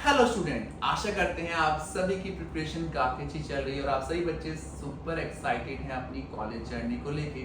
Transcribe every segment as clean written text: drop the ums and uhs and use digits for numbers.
Hello student, आशा करते हैं आप सभी की प्रिपरेशन काफी अच्छी चल रही है और आप सभी बच्चे सुपर एक्साइटेड हैं अपनी कॉलेज जर्नी को लेके।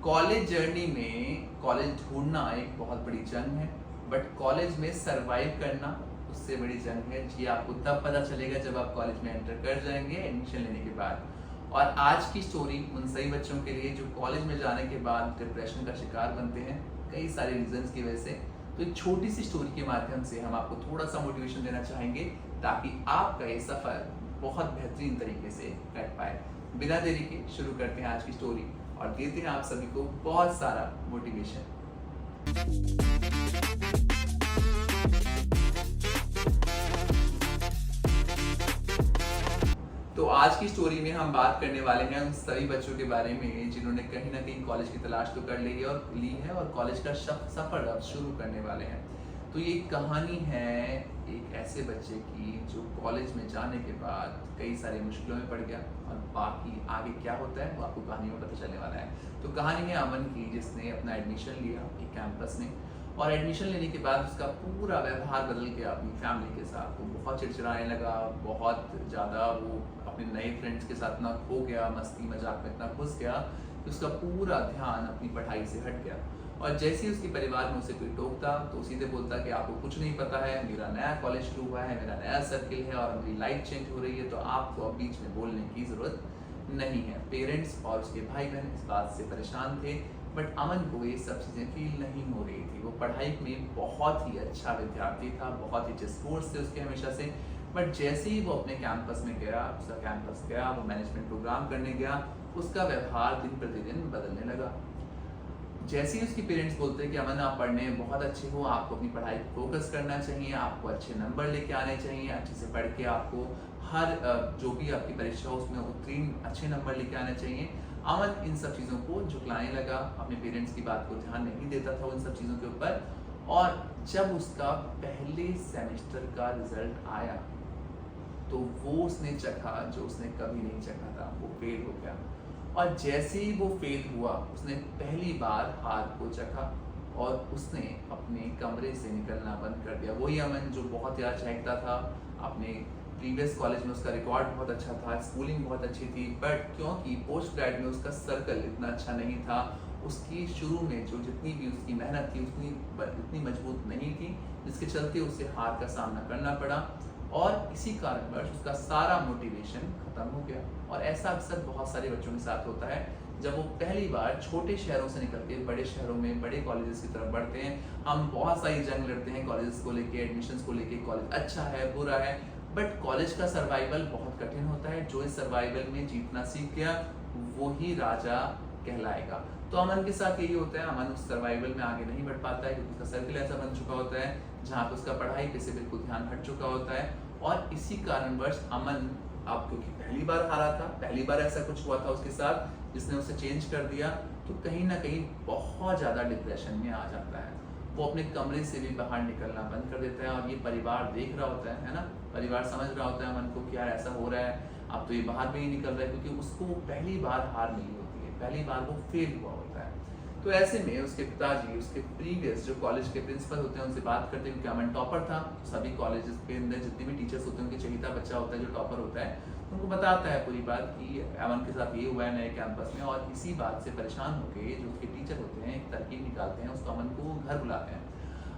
कॉलेज जर्नी में कॉलेज ढूंढना एक बहुत बड़ी जंग है, बट कॉलेज में सरवाइव करना उससे बड़ी जंग है। जी, आपको तब पता चलेगा जब आप कॉलेज में एंटर कर जाएंगे एडमिशन लेने के बाद। और आज की स्टोरी उन सभी बच्चों के लिए जो कॉलेज में जाने के बाद डिप्रेशन का शिकार बनते हैं कई सारे रीजंस की वजह से। तो एक छोटी सी स्टोरी के माध्यम से हम आपको थोड़ा सा मोटिवेशन देना चाहेंगे ताकि आपका ये सफर बहुत बेहतरीन तरीके से कट पाए। बिना देरी के शुरू करते हैं आज की स्टोरी और देते हैं आप सभी को बहुत सारा मोटिवेशन। तो आज की स्टोरी में हम बात करने वाले हैं उन सभी बच्चों के बारे में जिन्होंने कहीं ना कहीं कॉलेज की तलाश तो कर ली है और कॉलेज का सफर अब शुरू करने वाले हैं। तो ये कहानी है एक ऐसे बच्चे की जो कॉलेज में जाने के बाद कई सारी मुश्किलों में पड़ गया और बाकी आगे क्या होता है वो आपको कहानी में पता चलने वाला है। तो कहानी है अमन की, जिसने अपना एडमिशन लिया एक कैंपस में और एडमिशन लेने के बाद उसका पूरा व्यवहार बदल गया अपनी फैमिली के साथ। वो बहुत चिड़चिड़ाने लगा, बहुत ज़्यादा वो अपने नए फ्रेंड्स के साथ इतना खो गया, मस्ती मजाक में इतना घुस गया कि उसका पूरा ध्यान अपनी पढ़ाई से हट गया। और जैसे ही उसके परिवार में उसे कोई टोकता तो सीधे बोलता कि आपको कुछ नहीं पता है, मेरा नया कॉलेज शुरू हुआ है, मेरा नया सर्किल है और मेरी लाइफ चेंज हो रही है, तो आपको अब बीच में बोलने की ज़रूरत नहीं है। पेरेंट्स और उसके भाई बहन इस बात से परेशान थे, बट अमन को ये सब चीज़ें फील नहीं हो रही थी। वो पढ़ाई में बहुत ही अच्छा विद्यार्थी था, बहुत ही अच्छे स्कोर्स थे उसके हमेशा से, बट जैसे ही वो अपने कैंपस में गया, उसका कैंपस गया, वो मैनेजमेंट प्रोग्राम करने गया, उसका व्यवहार दिन प्रतिदिन बदलने लगा। जैसे ही उसके पेरेंट्स बोलते हैं कि अमन आप पढ़ने में बहुत अच्छे हो, आपको अपनी पढ़ाई पर फोकस करना चाहिए, आपको अच्छे नंबर लेके आने चाहिए, अच्छे से पढ़ के आपको हर जो भी आपकी परीक्षा हो उसमें उत्तीर्ण अच्छे नंबर लेके आने चाहिए। अमन इन सब चीज़ों को झुकलाने लगा, अपने पेरेंट्स की बात को ध्यान नहीं देता था उन सब चीज़ों के ऊपर। और जब उसका पहले सेमेस्टर का रिजल्ट आया तो वो उसने चखा जो उसने कभी नहीं चखा था, वो फेल हो गया। और जैसे ही वो फेल हुआ उसने पहली बार हार को चखा और उसने अपने कमरे से निकलना बंद कर दिया। वही अमन जो बहुत याद चाहता था, अपने प्रीवियस कॉलेज में उसका रिकॉर्ड बहुत अच्छा था, स्कूलिंग बहुत अच्छी थी, बट क्योंकि पोस्ट ग्रेड में उसका सर्कल इतना अच्छा नहीं था, उसकी शुरू में जो जितनी भी उसकी मेहनत थी उतनी मजबूत नहीं थी, जिसके चलते उसे हार का सामना करना पड़ा और इसी कारणवश उसका सारा मोटिवेशन खत्म हो गया। और ऐसा अक्सर बहुत सारे बच्चों के साथ होता है जब वो पहली बार छोटे शहरों से निकल के बड़े शहरों में बड़े कॉलेजेस की तरफ बढ़ते हैं। हम बहुत सारी जंग लड़ते हैं कॉलेजेस को लेके, एडमिशन्स को लेके, कॉलेज अच्छा है बुरा है, बट कॉलेज का सर्वाइवल बहुत कठिन होता है। जो इस सर्वाइवल में जीतना सीख गया वो ही राजा कहलाएगा। तो अमन के साथ यही होता है, अमन उस सर्वाइवल में आगे नहीं बढ़ पाता है क्योंकि उसका सर्किल ऐसा बन चुका होता है जहाँ पे उसका पढ़ाई पे से बिल्कुल ध्यान हट चुका होता है। और इसी कारणवश अमन अब क्योंकि पहली बार हारा था, पहली बार ऐसा कुछ हुआ था उसके साथ जिसने उसे चेंज कर दिया, तो कहीं ना कहीं बहुत ज़्यादा डिप्रेशन में आ जाता है। वो अपने कमरे से भी बाहर निकलना बंद कर देता है और ये परिवार देख रहा होता है ना, परिवार समझ रहा होता है अमन को कि यार ऐसा हो रहा है, अब तो ये बाहर भी नहीं निकल रहा है क्योंकि उसको पहली बार हार मिली होती है, पहली बार वो फेल हुआ होता है। तो ऐसे में उसके पिताजी उसके प्रीवियस जो कॉलेज के प्रिंसिपल होते हैं उनसे बात करते हैं क्योंकि अमन टॉपर था। सभी कॉलेजेस के अंदर जितने भी टीचर्स होते हैं उनके चहेता बच्चा होता है जो टॉपर होता है, उनको बताता है पूरी बात कि अमन के साथ ये हुआ है नए कैंपस में। और इसी बात से परेशान होकर जो उसके टीचर होते हैं एक तरकीब निकालते हैं, उसको अमन को घर बुलाते हैं,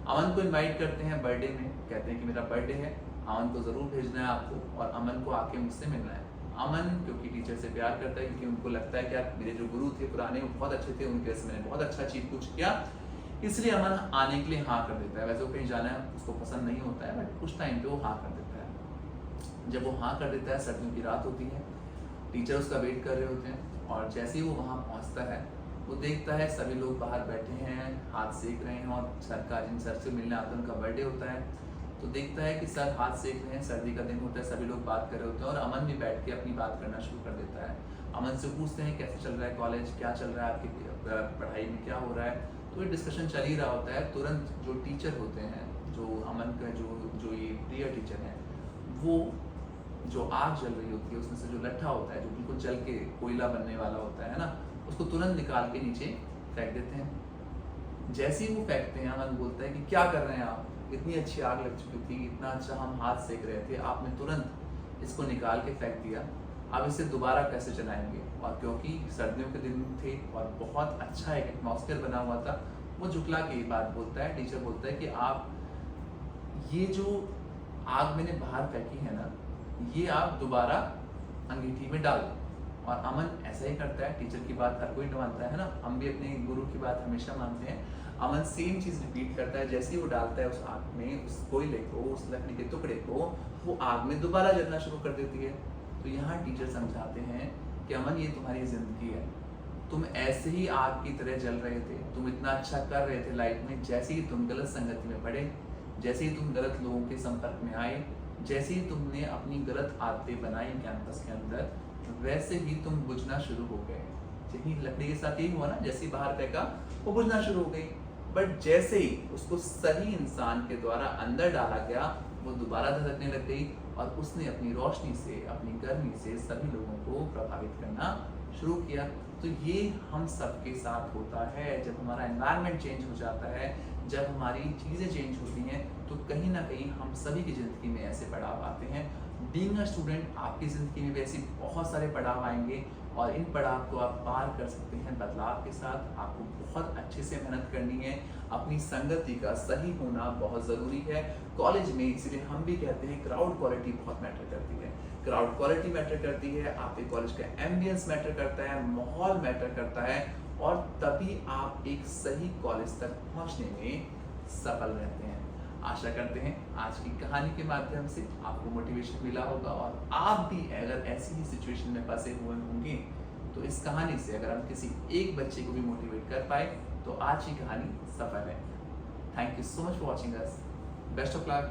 अमन को इनवाइट करते हैं बर्थडे में, कहते हैं कि मेरा बर्थडे है, अमन को ज़रूर भेजना है आपको और अमन को आके मुझसे मिलना है। अमन क्योंकि टीचर से प्यार करता है, क्योंकि उनको लगता है कि यार मेरे जो गुरु थे पुराने वो बहुत अच्छे थे, उनके से मैंने बहुत अच्छा चीज़ कुछ किया, इसलिए अमन आने के लिए हाँ कर देता है। वैसे वो कहीं जाना है उसको पसंद नहीं होता है, बट उस टाइम पे वो हाँ कर देता है। जब वो हाँ कर देता है, सर्दियों की रात होती है, टीचर उसका वेट कर रहे होते हैं और जैसे ही वो वहाँ पहुँचता है वो देखता है सभी लोग बाहर बैठे हैं, हाथ सेक रहे हैं और जिन सर से मिलने आते हैं उनका बर्थडे होता है। तो देखता है कि सर हाथ सेक रहे हैं, सर्दी का दिन होता है, सभी लोग बात कर रहे होते हैं और अमन भी बैठ के अपनी बात करना शुरू कर देता है। अमन से पूछते हैं कैसे चल रहा है कॉलेज, क्या चल रहा है आपकी पढ़ाई में, क्या हो रहा है। तो ये डिस्कशन चल ही रहा होता है। तुरंत जो टीचर होते हैं, जो अमन का जो ये प्रिय टीचर हैं, वो जो आग जल रही होती है उसमें से जो लट्ठा होता है जो बिल्कुल जल के कोयला बनने वाला होता है ना, उसको तुरंत निकाल के नीचे फेंक देते हैं। जैसे ही वो फेंकते हैं अमन बोलता है कि क्या कर रहे हैं आप, इतनी अच्छी आग लग चुकी थी, इतना अच्छा हम हाथ सेक रहे थे, आपने तुरंत इसको निकाल के फेंक दिया। अब इसे दोबारा कैसे चलाएंगे? और क्योंकि सर्दियों के दिन थे और बहुत अच्छा एक एटमॉस्फेयर बना हुआ था, वो झुकला के ये बात बोलता है, टीचर बोलता है कि आप ये जो आग मैंने बाहर फेंकी है ना, ये आप दोबारा अंगीठी में डाल दो। और अमन ऐसा ही करता है, टीचर की बात हर कोई मानता है ना, हम भी अपने गुरु की बात हमेशा मानते हैं। अमन सेम चीज रिपीट करता है, जैसे ही वो डालता है उस आग में, उस कोयले को, उस लकड़ी के टुकड़े को, वो आग में दोबारा जलना शुरू कर देती है। तो यहाँ टीचर समझाते हैं कि अमन ये तुम्हारी जिंदगी है, तुम ऐसे ही आग की तरह जल रहे थे, तुम इतना अच्छा कर रहे थे लाइफ में, जैसे ही तुम गलत संगति में पड़े, जैसे ही तुम गलत लोगों के संपर्क में आए, जैसे ही तुमने अपनी गलत आदतें बनाई कैंपस के अंदर, वैसे ही तुम बुझना शुरू हो गए। यही लकड़ी के साथ यही हुआ ना, जैसे ही बाहर फेंका वो बुझना शुरू हो गई। बट जैसे ही उसको सही इंसान के द्वारा अंदर डाला गया, वो दोबारा धधकने लग गई और उसने अपनी रोशनी से, अपनी गर्मी से सभी लोगों को प्रभावित करना शुरू किया। तो ये हम सबके साथ होता है, जब हमारा एनवायरनमेंट चेंज हो जाता है, जब हमारी चीज़ें चेंज होती हैं, तो कहीं ना कहीं हम सभी की ज़िंदगी में ऐसे पड़ाव आते हैं। बीइंग अ स्टूडेंट आपकी ज़िंदगी में भी ऐसे बहुत सारे पड़ाव आएंगे और इन पड़ाव को आप पार कर सकते हैं बदलाव के साथ। आपको बहुत अच्छे से मेहनत करनी है, अपनी संगति का सही होना बहुत ज़रूरी है कॉलेज में। इसीलिए हम भी कहते हैं क्राउड क्वालिटी बहुत मैटर करती है, क्राउड क्वालिटी मैटर करती है, आपके कॉलेज का एम्बियंस मैटर करता है, माहौल मैटर करता है, और तभी आप एक सही कॉलेज तक पहुंचने में सफल रहते हैं। आशा करते हैं आज की कहानी के माध्यम से आपको मोटिवेशन मिला होगा और आप भी अगर ऐसी ही सिचुएशन में फंसे हुए होंगे तो इस कहानी से अगर हम किसी एक बच्चे को भी मोटिवेट कर पाए तो आज की कहानी सफल है। Thank you so much for watching us. Best of luck.